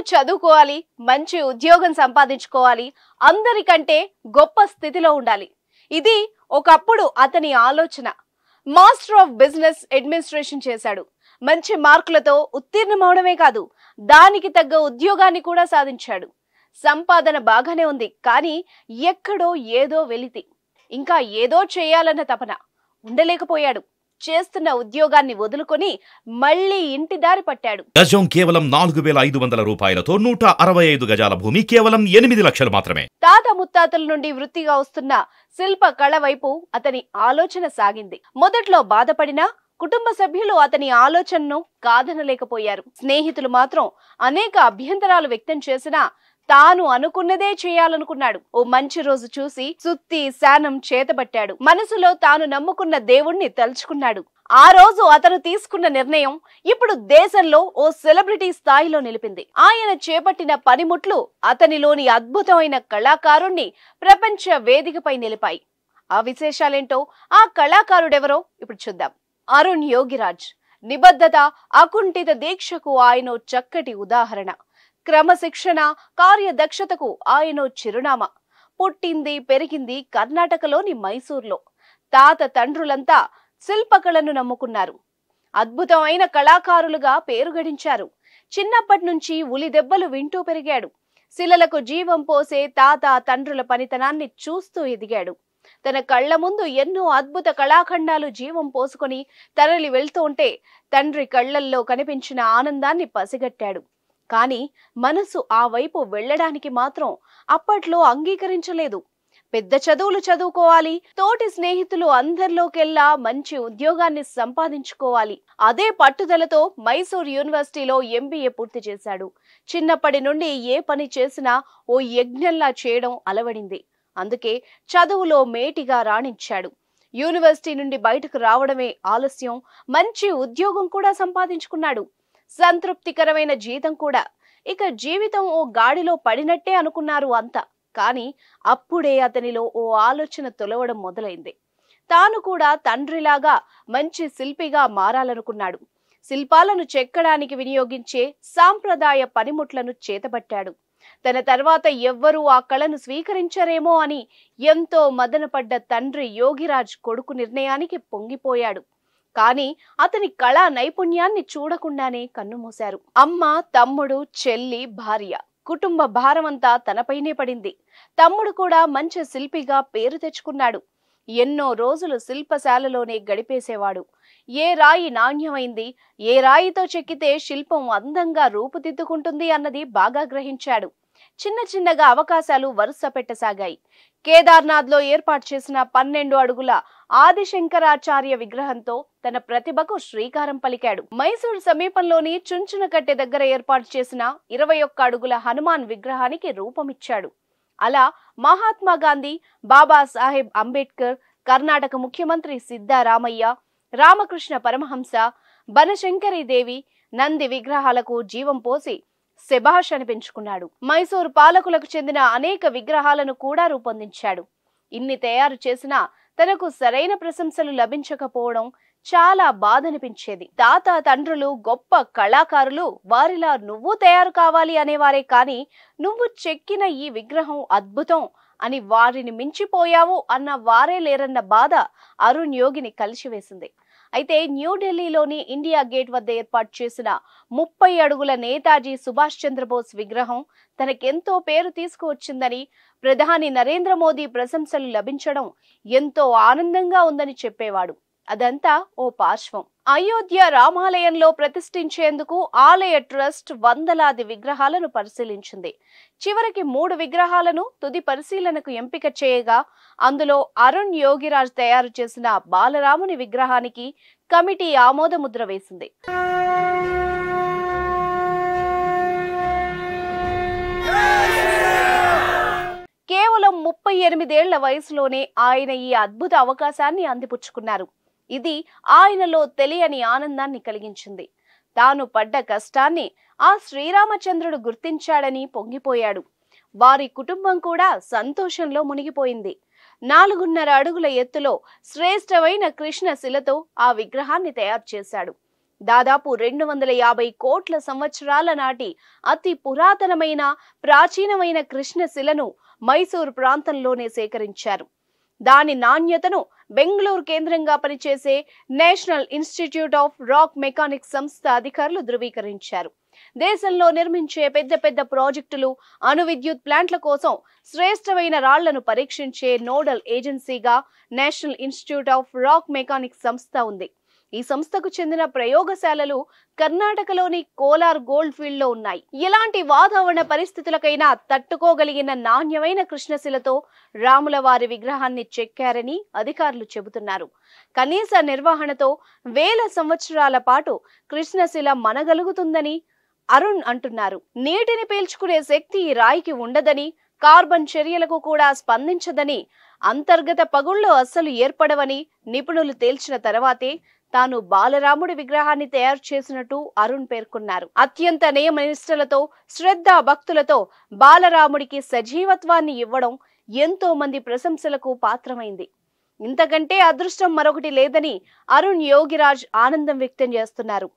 చదువుకోవాలి, మంచి ఉద్యోగం సంపాదించుకోవాలి, అందరికంటే గొప్ప స్థితిలో ఉండాలి. ఇది ఒకప్పుడు అతని ఆలోచన. మాస్టర్ ఆఫ్ బిజినెస్ అడ్మినిస్ట్రేషన్ చేశాడు. మంచి మార్కులతో ఉత్తీర్ణమవడమే కాదు, దానికి తగ్గ ఉద్యోగాన్ని కూడా సాధించాడు. సంపాదన బాగానే ఉంది, కానీ ఎక్కడో ఏదో వెలితి. ఇంకా ఏదో చేయాలన్న తపన. ఉండలేకపోయాడు. చేస్తున్న ఉద్యోగాన్ని వదులుకొని మళ్ళీ ఇంటి దారి పట్టాడు. గజం కేవలం 4,500 రూపాయలతో 165 గజాల భూమి కేవలం 8 లక్షలు మాత్రమే. తాత ముత్తాతల నుండి వృత్తిగా వస్తున్న శిల్ప కళ వైపు అతని ఆలోచన సాగింది. మొదట్లో బాధపడినా కుటుంబ సభ్యులు అతని ఆలోచనను కాదనలేకపోయారు. స్నేహితులు మాత్రం అనేక అభ్యంతరాలు వ్యక్తం చేసినా తాను అనుకున్నదే చేయాలనుకున్నాడు. ఓ మంచి రోజు చూసి సుత్తి శానం చేతబట్టాడు. మనసులో తాను నమ్ముకున్న దేవుణ్ణి తలుచుకున్నాడు. ఆ రోజు అతను తీసుకున్న నిర్ణయం ఇప్పుడు దేశంలో ఓ సెలబ్రిటీ స్థాయిలో నిలిపింది. ఆయన చేపట్టిన పనిముట్లు అతనిలోని అద్భుతమైన కళాకారుణ్ణి ప్రపంచ వేదికపై నిలిపాయి. ఆ విశేషాలేంటో, ఆ కళాకారుడెవరో ఇప్పుడు చూద్దాం. అరుణ్ యోగిరాజ్. నిబద్ధత, అకుంఠిత దీక్షకు ఆయన చక్కటి ఉదాహరణ. క్రమశిక్షణ, కార్యదక్షతకు ఆయన చిరునామా. పుట్టింది పెరిగింది కర్ణాటకలోని మైసూర్లో. తాత తండ్రులంతా శిల్పకళను నమ్ముకున్నారు. అద్భుతమైన కళాకారులుగా పేరు గడించారు. చిన్నప్పటి నుంచి ఉలి దెబ్బలు వింటూ పెరిగాడు. శిలలకు జీవం పోసే తాత తండ్రుల పనితనాన్ని చూస్తూ ఎదిగాడు. తన కళ్ల ముందు ఎన్నో అద్భుత కళాఖండాలు జీవం పోసుకొని తరలి వెళ్తూ ఉంటే తండ్రి కళ్లల్లో కనిపించిన ఆనందాన్ని పసిగట్టాడు. కానీ మనసు ఆ వైపు వెళ్లడానికి మాత్రం అప్పట్లో అంగీకరించలేదు. పెద్ద చదువులు చదువుకోవాలి, తోటి స్నేహితులు అందరిలోకెల్లా మంచి ఉద్యోగాన్ని సంపాదించుకోవాలి. అదే పట్టుదలతో మైసూర్ యూనివర్సిటీలో MBA పూర్తి చేశాడు. చిన్నప్పటి నుండి ఏ పని చేసినా ఓ యజ్ఞంలా చేయడం అలవడింది. అందుకే చదువులో మేటిగా రాణించాడు. యూనివర్సిటీ నుండి బయటకు రావడమే ఆలస్యం. మంచి ఉద్యోగం కూడా సంపాదించుకున్నాడు. సంతృప్తికరమైన జీతం కూడా. ఇక జీవితం ఓ గాడిలో పడినట్టే అనుకున్నారు అంతా. కానీ అప్పుడే అతనిలో ఓ ఆలోచన తొలవడం మొదలైంది. తాను కూడా తండ్రిలాగా మంచి శిల్పిగా మారాలనుకున్నాడు. శిల్పాలను చెక్కడానికి వినియోగించే సాంప్రదాయ పనిముట్లను చేతబట్టాడు. తన తర్వాత ఎవ్వరూ ఆ కళను స్వీకరించరేమో అని ఎంతో మదనపడ్డ తండ్రి యోగిరాజ్ కొడుకు నిర్ణయానికి పొంగిపోయాడు. కానీ అతని కళా నైపుణ్యాన్ని చూడకుండానే కన్నుమూశారు. అమ్మ, తమ్ముడు, చెల్లి, భార్య, కుటుంబ భారమంతా తనపైనే పడింది. తమ్ముడు కూడా మంచి శిల్పిగా పేరు తెచ్చుకున్నాడు. ఎన్నో రోజులు శిల్పశాలలోనే గడిపేసేవాడు. ఏ రాయి నాణ్యమైంది, ఏ రాయితో చెక్కితే శిల్పం అందంగా రూపుదిద్దుకుంటుంది అన్నది బాగా గ్రహించాడు. చిన్న చిన్నగా అవకాశాలు వరుస పెట్టసాగాయి. కేదార్నాథ్ లో ఏర్పాటు చేసిన 12 అడుగుల ఆదిశంకరాచార్య విగ్రహంతో తన ప్రతిభకు శ్రీకారం పలికాడు. మైసూర్ సమీపంలోని చుంచునకట్టె దగ్గర ఏర్పాటు చేసిన 21 అడుగుల హనుమాన్ విగ్రహానికి రూపమిచ్చాడు. అలా మహాత్మా గాంధీ, బాబాసాహెబ్ అంబేద్కర్, కర్ణాటక ముఖ్యమంత్రి సిద్ధారామయ్య, రామకృష్ణ పరమహంస, బనశంకరీదేవి, నంది విగ్రహాలకు జీవం పోసి శభాష్ అనిపించుకున్నాడు. మైసూర్ పాలకులకు చెందిన అనేక విగ్రహాలను కూడా రూపొందించాడు. ఇన్ని తయారు చేసినా తనకు సరైన ప్రశంసలు లభించకపోవడం చాలా బాధనిపించేది. తాత తండ్రులు గొప్ప కళాకారులు, వారిలా నువ్వు తయారు కావాలి అనేవారే కానీ నువ్వు చెక్కిన ఈ విగ్రహం అద్భుతం అని వారిని మించిపోయావు అన్న వారే లేరన్న బాధ అరుణ్ యోగిని కలిసివేసింది. అయితే న్యూఢిల్లీలోని ఇండియా గేట్ వద్ద ఏర్పాటు చేసిన 30 అడుగుల నేతాజీ సుభాష్ చంద్రబోస్ విగ్రహం తనకెంతో పేరు తీసుకువచ్చిందని, ప్రధాని నరేంద్ర మోదీ ప్రశంసలు లభించడం ఎంతో ఆనందంగా ఉందని చెప్పేవాడు. అదంతా ఓ పార్శ్వం. అయోధ్య రామాలయంలో ప్రతిష్ఠించేందుకు ఆలయ ట్రస్ట్ వందలాది విగ్రహాలను పరిశీలించింది. చివరికి 3 విగ్రహాలను తుది పరిశీలనకు ఎంపిక చేయగా అందులో అరుణ్ యోగిరాజ్ తయారు చేసిన బాలరాముని విగ్రహానికి కమిటీ ఆమోద ముద్ర వేసింది. కేవలం 38 ఏళ్ల వయసులోనే ఆయన ఈ అద్భుత అవకాశాన్ని అందిపుచ్చుకున్నారు. ఇది ఆయనలో తెలియని ఆనందాన్ని కలిగించింది. తాను పడ్డ కష్టాన్ని ఆ శ్రీరామచంద్రుడు గుర్తించాడని పొంగిపోయాడు. వారి కుటుంబం కూడా సంతోషంలో మునిగిపోయింది. 4.5 అడుగుల ఎత్తులో శ్రేష్టమైన కృష్ణ శిలతో ఆ విగ్రహాన్ని తయారు చేశాడు. దాదాపు 250 కోట్ల సంవత్సరాల నాటి అతి పురాతనమైన ప్రాచీనమైన కృష్ణశిలను మైసూర్ ప్రాంతంలోనే సేకరించారు. దాని నాణ్యతను బెంగళూరు కేంద్రంగా పనిచేసే national institute of rock mechanics సంస్థ అధికారులు ధృవీకరించారు. దేశంలో నిర్మించే పెద్ద పెద్ద ప్రాజెక్టులు, అణు విద్యుత్ ప్లాంట్ల కోసం శ్రేష్టమైన రాళ్లను పరీక్షించే నోడల్ ఏజెన్సీగా national institute of rock mechanics సంస్థ ఉంది. ఈ సంస్థకు చెందిన ప్రయోగశాలలు కర్ణాటకలోని కోలార్ గోల్డ్ ఫీల్డ్ లో ఉన్నాయి. ఎలాంటి వాతావరణ పరిస్థితులకైనా తట్టుకోగలిగిన నాణ్యమైన కృష్ణశిలతో రాములవారి విగ్రహాన్ని చెక్కారని అధికారులు చెబుతున్నారు. కనీస నిర్వహణతో వేల సంవత్సరాల పాటు కృష్ణశిల మనగలుగుతుందని అరుణ్ అంటున్నారు. నీటిని పీల్చుకునే శక్తి ఈ రాయికి ఉండదని, కార్బన్ చర్యలకు కూడా స్పందించదని, అంతర్గత పగుళ్లు అస్సలు ఏర్పడవని నిపుణులు తేల్చిన తర్వాతే తాను బాలరాముడి విగ్రహాన్ని తయారు చేసినట్టు అరుణ్ పేర్కొన్నారు. అత్యంత నియమనిష్టలతో, శ్రద్ధ భక్తులతో బాలరాముడికి సజీవత్వాన్ని ఇవ్వడం ఎంతో మంది ప్రశంసలకు పాత్రమైంది. ఇంతకంటే అదృష్టం మరొకటి లేదని అరుణ్ యోగిరాజ్ ఆనందం వ్యక్తం చేస్తున్నారు.